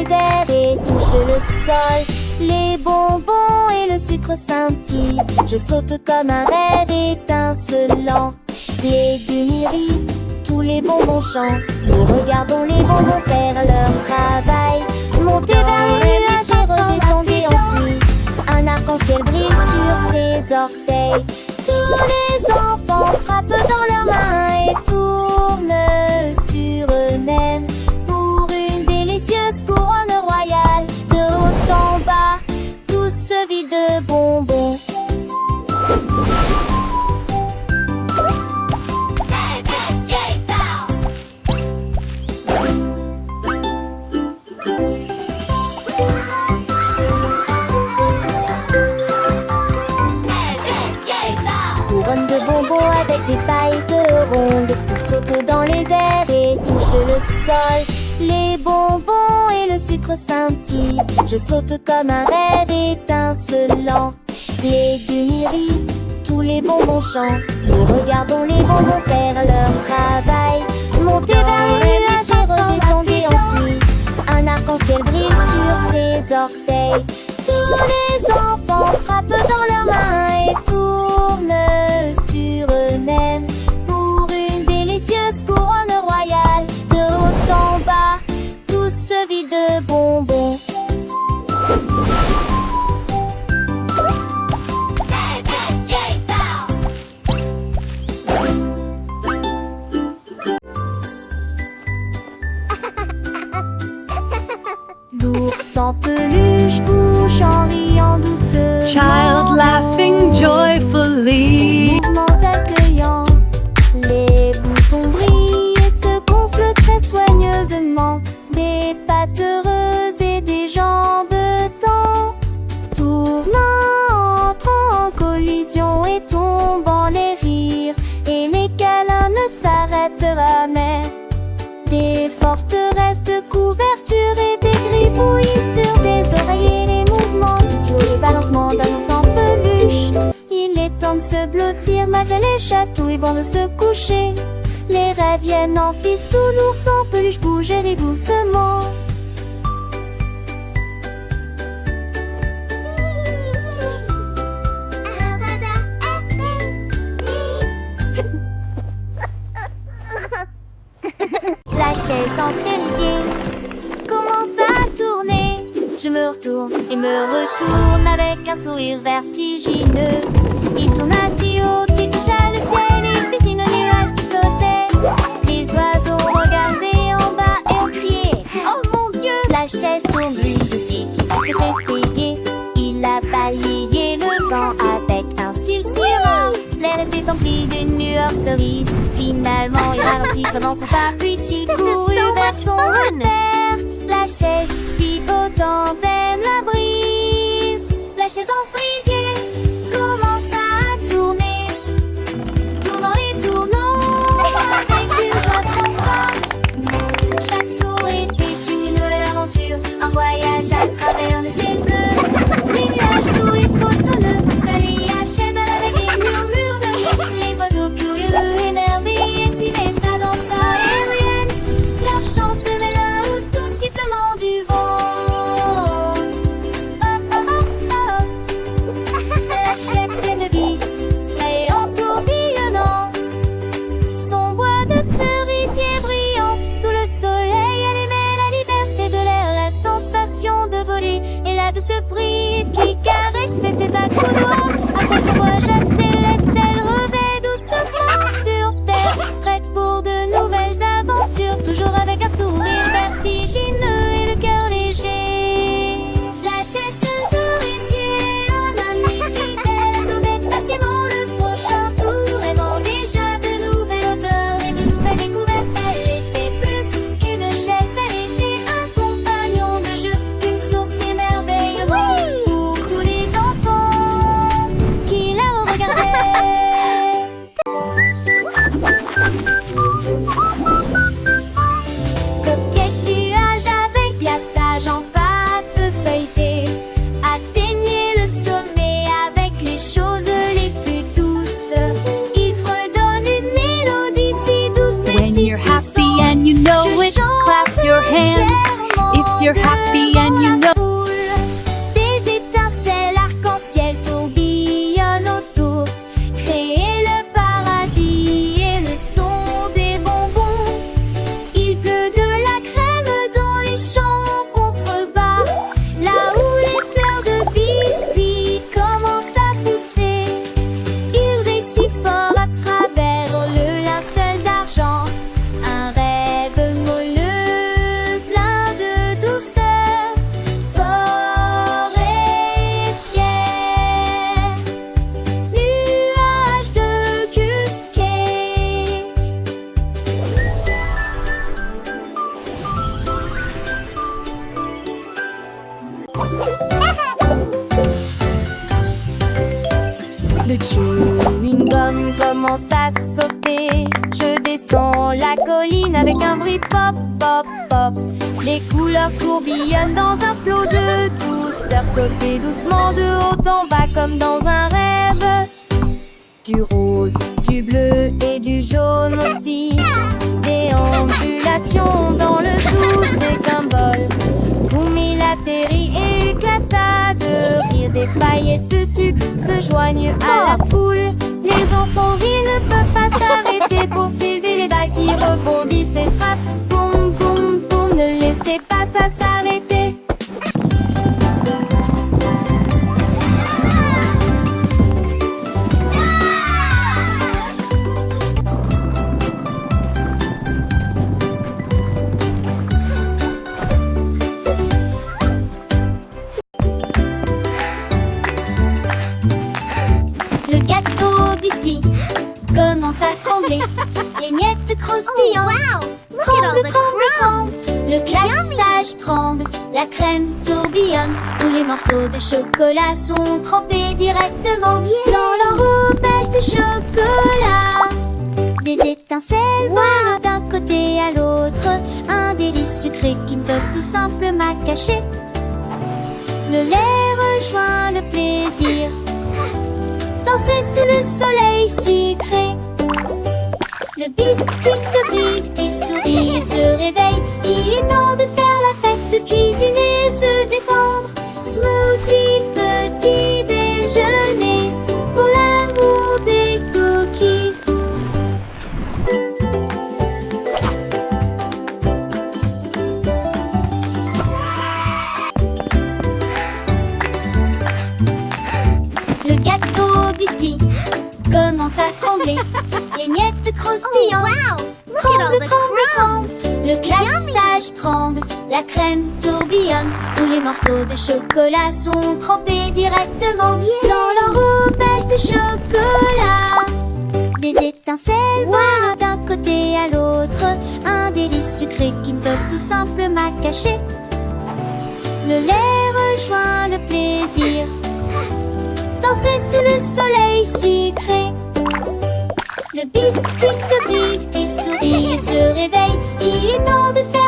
les airs et touche le sol. Les bonbons et le sucre scintillent. Je saute comme un rêve étincelant. Les légumes rient, tous les bonbons chantent. Nous regardons les bonbons faire leur travail. Monter vers les nuages et redescendre ensuite. Un arc-en-ciel brille sur ses orteils. Tous les enfants frappent dans leurs mains et tournent sur eux-mêmes pour une délicieuse couronne royale. De haut en bas, tout se vide de bonbons. Couronne de bonbons avec des paillettes rondes. Ils sautent dans les airs et touchent le sol. Les bonbons et le sucre scintillent. Je saute comme un rêve étincelant. Les légumes rient, tous les bonbons chantent. Nous regardons les bonbons faire leur travail. Monter vers les nuages et redescendre ensuite. Un arc-en-ciel brille sur ses orteils. Tous les enfants frappent dans leurs mains et tournent sur eux-mêmes pour une délicieuse couronne royale. De haut en bas, tout se vide de bonbons. L'ours en peluche bouge en riant doucement. Child laughing joyfully. Mouvements accueillants. Les boutons brillent et se gonflent très soigneusement. Des pattes heureuses et des jambes tendres. Tournant, entrant en collision et tombant les rires. Et les câlins ne s'arrêtent jamais. Des forteresses de couverture et des gribouillis sur des oreillers. Les mouvements idiots, les balancements d'un ours en peluche. Il est temps de se blottir malgré les chatouilles, bon de se coucher. Les rêves viennent en fistou, l'ours en peluche bouge et rit doucement. La chaise en cerisier commence à tourner. Je me retourne et me retourne avec un sourire vertigineux. Il tourne assis haut, qui touche à le ciel et dessine un nuage qui flottait. Les oiseaux regardaient en bas et ont crié « Oh mon Dieu !» La chaise tourne, lui dit qu'il peut essayer. Il a balayé le vent avec un style si rare. L'air était empli d'une lueur cerise. Finalement, il ralentit pendant son pas, puis il courut vers son repère. La chaise pivotant aime la brise. La chaise en cerisier commence à tourner, tournant et tournant avec une joie sans fin. Chaque tour était une nouvelle aventure, un voyage à travers le ciel bleu. Les nuages doux et cotonneux s'allient à la chaise à la vague et murmure de rire. Les oiseaux curieux, émerveillés, suivaient sa danse aérienne. Leur chant se mêla au doux sifflement du vent. Oh, oh, oh, oh. La chaise pleine de vie et en tourbillonnant. Son bois de cerisier brillant sous le soleil allumait la liberté de l'air, la sensation de voler et la douce brise qui caressait ses accoudoirs. Après ce voyage céleste, elle revêt doucement sur terre, prête pour de nouvelles aventures, toujours avec un sourire vertigineux et le cœur léger. La chaise cerisier, un ami fidèle, attendait patiemment le prochain tour, rêvant déjà de nouvelles odeurs et de nouvelles découvertes. Elle était plus qu'une chaise, elle était un compagnon de jeu, une source d'émerveillement pour tous les enfants. you're happy and you know. Des étincelles arc-en-ciel tourbillonnent autour. Créer le paradis et le son des bonbons. Il pleut de la crème dans les champs contrebas. Là où les fleurs de biscuit commencent à pousser. Il rit si fort à travers le linceul d'argent. Un rêve moelleux, plein de douceur, fort et fier. Nuage de cupcake. Le chewing gum commence à sauter. Je descends la colline avec un bruit pop, pop, pop. Les couleurs tourbillonnent dans un flot de douceur. Sauter doucement de haut en bas comme dans un rêve. Du rose, du bleu et du jaune aussi. Déambulation dans le zoo des Gumball. Boum, il atterrit et éclata de rire. Des paillettes de sucre se joignent à la foule. Les enfants rient, ne peuvent pas s'arrêter. Poursuivez les dalles qui rebondissent et frappent. Boum, boum, boum, ne laissez pas ça s'arrêter. Le gâteau biscuit commence à trembler. Les miettes croustillantes tremblent, tremblent, tremblent. Le glaçage tremble, la crème tourbillonne. Tous les morceaux de chocolat sont trempés directement dans l'enrobage de chocolat. Des étincelles volent d'un côté à l'autre. Un délice sucré qu'ils peuvent tout simplement cacher. Le lait rejoint le plaisir. Danser sous le soleil sucré. Le biscuit sourit, se réveille. Il est temps de faire la fête, de cuisiner, se détendre. Smoothie, petit déjeuner, pour l'amour des cookies. Le gâteau biscuit commence à trembler. Les miettes croustillantes tremblent, tremblent, tremblent. Le glaçage tremble, la crème tourbillonne. Tous les morceaux de chocolat sont trempés directement dans l'enrobage de chocolat. Des étincelles volent d'un côté à l'autre. Un délice sucré qu'ils peuvent tout simplement cacher. Le lait rejoint le plaisir. Danser sous le soleil sucré. Le biscuit sourit, se réveille. Il est temps de faire